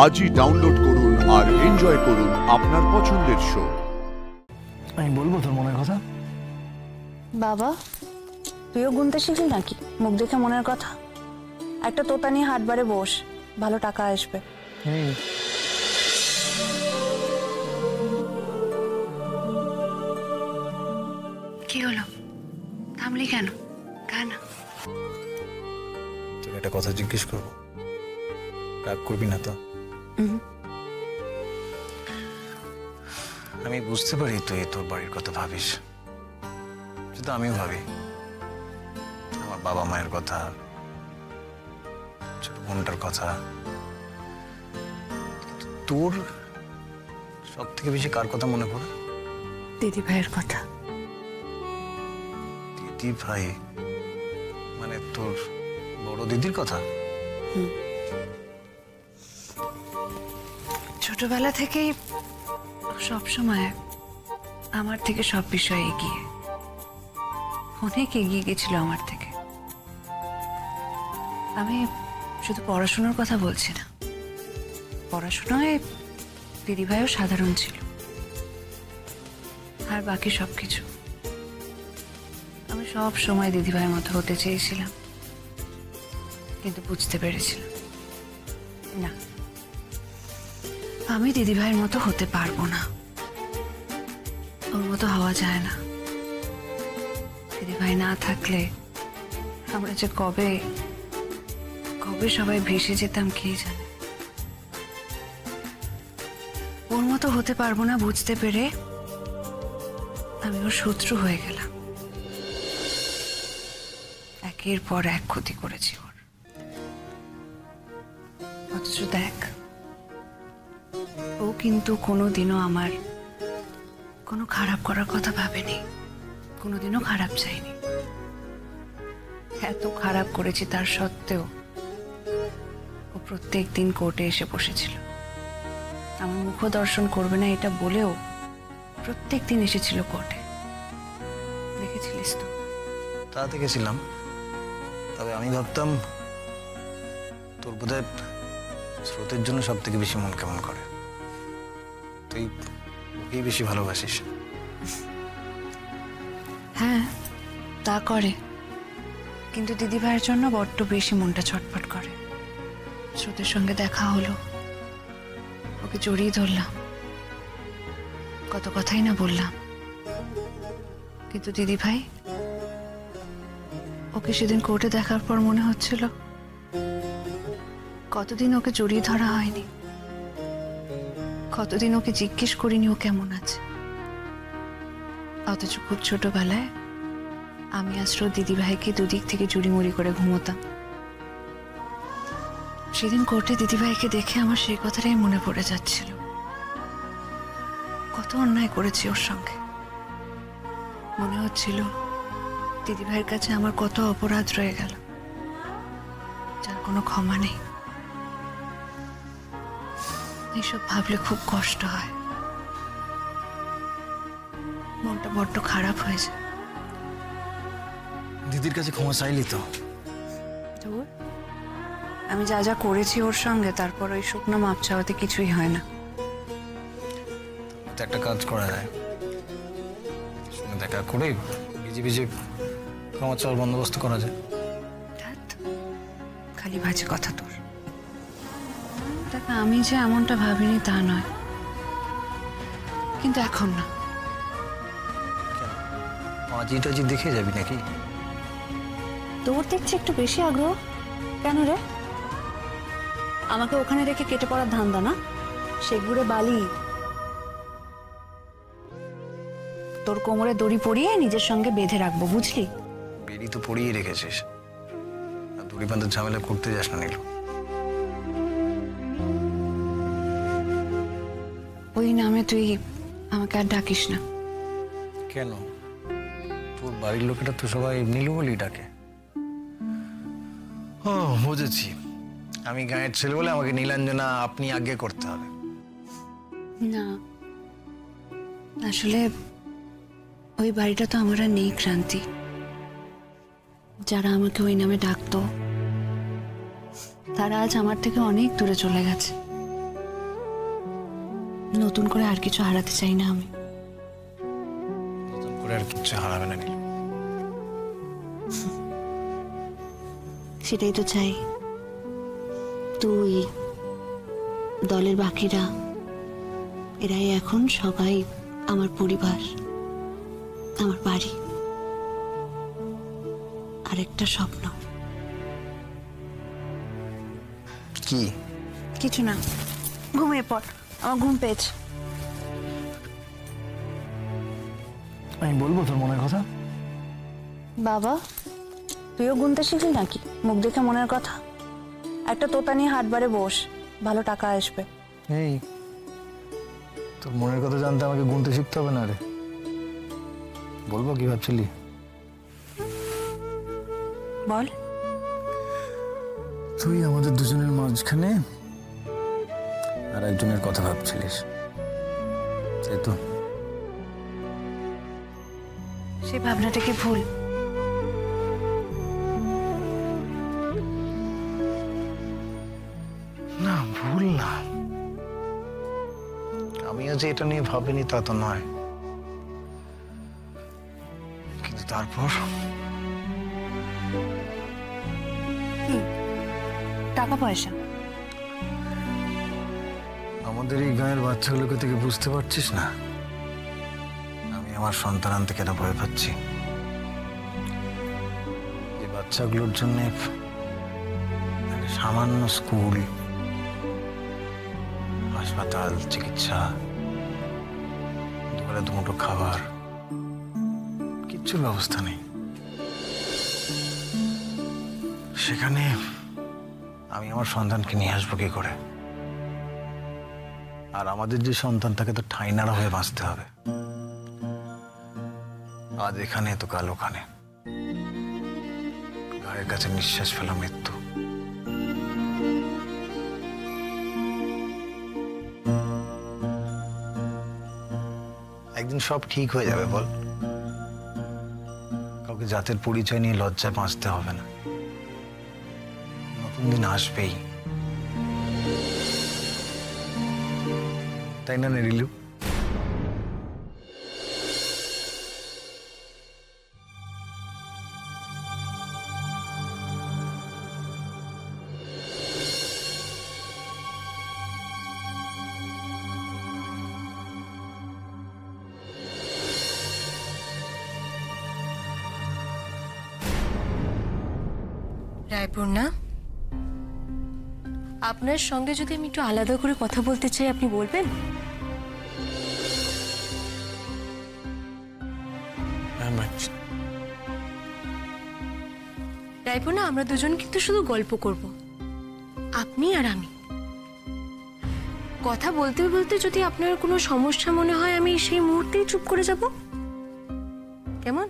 আজই ডাউনলোড করুন আর এনজয় করুন আপনার পছন্দের শো। আমি বলবো তোর মনের কথা। বাবা, তুইও গুনতে শিখলি নাকি? মুখ দেখে মনের কথা। একটা তোতা নিয়ে হাটবারে বস, ভালো টাকা আসবে। কি হলো, থামলি কেন? কেন? তোকে একটা কথা জিজ্ঞেস করবো, রাগ করবি না তো? আমি বুঝতে পারি তুই তোর বাড়ির কথা ভাবিস, শুধু আমিও ভাবি আমার বাবা মায়ের কথা, ছোট বোনটার কথা। তোর সব থেকে বেশি কার কথা মনে পড়ে? দিদি ভাইয়ের কথা। দিদি ভাই মানে তোর বড় দিদির কথা? ছোটবেলা থেকেই সবসময় আমার থেকে সব বিষয়ে এগিয়ে, অনেক এগিয়ে গেছিল আমার থেকে। আমি শুধু পড়াশোনার কথা বলছি না, পড়াশোনায় দিদিভাইও সাধারণ ছিল, আর বাকি সবকিছু। আমি সব সময় দিদিভাইয়ের মতো হতে চেয়েছিলাম, কিন্তু বুঝতে পেরেছিলাম না, আমি দিদিভাইয়ের মতো হতে পারবো না। ওর মতো হওয়া যায় না। দিদিভাই না থাকলে আমরা যে কবে কবে সবাই ভেসে যেতাম কে জানে। ওর মতো হতে পারবো না বুঝতে পেরে আমি ওর শত্রু হয়ে গেলাম। একের পর এক ক্ষতি করেছি ওর। অথচ দেখ, ও কিন্তু কোনোদিনও আমার কোনো খারাপ করার কথা ভাবেনি, কোনোদিনও খারাপ চাইনি। এত খারাপ করেছি তার সত্ত্বেও ও প্রত্যেক দিন কোর্টে এসে বসেছিল। আমার মুখ দর্শন করবে না এটা বলেও প্রত্যেক দিন এসেছিল কোর্টে। দেখেছিলিস তো? তা দেখেছিলাম, তবে আমি ভাবতাম তোর বোধহয় স্রোতের জন্য সব থেকে বেশি মন কেমন করে, তুই ওকেই বেশি ভালোবাসিস। হ্যাঁ, তা করে, কিন্তু দিদিভাইয়ের জন্য বড্ড বেশি মনটা ছটফট করে। স্রোতের সঙ্গে দেখা হলো, ওকে জড়িয়ে ধরলাম, কত কথাই না বললাম, কিন্তু দিদিভাই ওকে সেদিন কোর্টে দেখার পর মনে হচ্ছিল কতদিন ওকে জড়িয়ে ধরা হয়নি, কতদিন ওকে জিজ্ঞেস করিনি ও কেমন আছে। অথচ খুব ছোটবেলায় আমি আর স্রোত দিদিভাইকে দুদিক থেকে জুড়িমুড়ি করে ঘুমোতাম। সেদিন কোর্টে দিদিভাইকে দেখে আমার সেই কথাটাই মনে পড়ে যাচ্ছিল। কত অন্যায় করেছি ওর সঙ্গে। মনে হচ্ছিল দিদিভাইয়ের কাছে আমার কত অপরাধ রয়ে গেল, যার কোনো ক্ষমা নেই। এইসব ভাবলে খুব কষ্ট হয়, মনটা বড্ড খারাপ হয়ে যায়। দিদির কাছে ক্ষমা চাইলি তো? আমি যা যা করেছি ওর সঙ্গে, তারপর ওই শুকনো মাপ চাওয়াতে কিছুই হয় না। একটা কাজ করা যায়, সঙ্গে দেখা করে ভিজে ভিজে ক্ষমা চাওয়ার বন্দোবস্ত করা যায়। খালি বাজে কথা তোর। দেখ, আমি যে এমনটা ভাবিনি তা নয়, কিন্তু এখন না। আজি টাজি দেখে যাবি নাকি? তোর দেখছি একটু বেশি আগ্রহ। কেন রে? আমাকে ওখানে রেখে কেটে পড়ার ধান্দা না? সেগুড়ে বালি তোর কোমরে দড়ি পরিয়ে নিজের সঙ্গে বেঁধে রাখবো, বুঝলি? বেরি তো পড়িয়ে রেখেছিস, আর দড়ি বাঁধার ঝামেলা করতে যাস না নীলু। ওই নামে তুই আমাকে আর ডাকিস না। কেন? তোর বাড়ির লোকেরা তো সবাই নীলু বলেই ডাকে। ও বুঝেছি, আমি গাঁয়ের ছেলে বলে আমাকে নীলাঞ্জনা আপনি আগে করতে হবে। না, আসলে ওই বাড়িটা তো আমার আর নেই ক্রান্তি। যারা আমাকে ওই নামে ডাকতো তারা আজ আমার থেকে অনেক দূরে চলে গেছে। নতুন করে আর কিছু হারাতে চাই না আমি। নতুন করে আর কিচ্ছু হারাবে না নীলু। সেটাই তো চাই। তুই, দলের বাকিরা, এরাই এখন সবাই আমার পরিবার, আমার বাড়ি, আর একটা স্বপ্ন। কি? কিছু না, ঘুমিয়ে পড়, আমার ঘুম পেয়েছে। আমি বলবো তোর মনের কথা? বাবা, তুইও গুনতে শিখলি নাকি? মুখ দেখে মনের কথা। একটা তোতা নিয়ে হাটবারে বস, ভালো টাকা আসবে। এই, তোর মনের কথা জানতে আমাকে গুনতে শিখতে হবে না রে। বলবো কি ভাবছিলি? বল। তুই আমাদের দুজনের মাঝখানে আর একজনের কথা ভাবছিলিস, তাই তো? সেই ভাবনাটা কি ভুল? না, ভুল না। আমিও যে এটা নিয়ে ভাবিনি তা তো নয়, কিন্তু তারপর কি? টাকা পয়সা? আমাদের এই গাঁয়ের বাচ্চাগুলোকে থেকে বুঝতে পারছিস না আমি আমার সন্তান আনতে কেন ভয় পাচ্ছি? এই বাচ্চাগুলোর জন্য একটা সামান্য স্কুল, হাসপাতাল, চিকিৎসা, দুবেলা দুমুঠো খাবার, কিচ্ছুর ব্যবস্থা নেই। সেখানে আমি আমার সন্তানকে নিয়ে আসবো কি করে? আর আমাদের যে সন্তান, তাকে তো ঠাঁই নাড়া হয়ে বাঁচতে হবে। আজ এখানে তো কাল ওখানে, ঘরের কাছে নিঃশ্বাস ফেলা মৃত্যু। একদিন সব ঠিক হয়ে যাবে বল। কাউকে জাতের পরিচয় নিয়ে লজ্জায় বাঁচতে হবে না। নতুন দিন আসবেই, তাই না নীলু? রায়পূর্ণা, আপনার সঙ্গে যদি আমি একটু আলাদা করে কথা বলতে চাই, আপনি বলবেন? রায়পূর্ণা, আমরা দুজন কিন্তু শুধু গল্প করব, আপনি আর আমি। কথা বলতে বলতে যদি আপনার কোনো সমস্যা মনে হয়, আমি সেই মুহূর্তেই চুপ করে যাব। কেমন?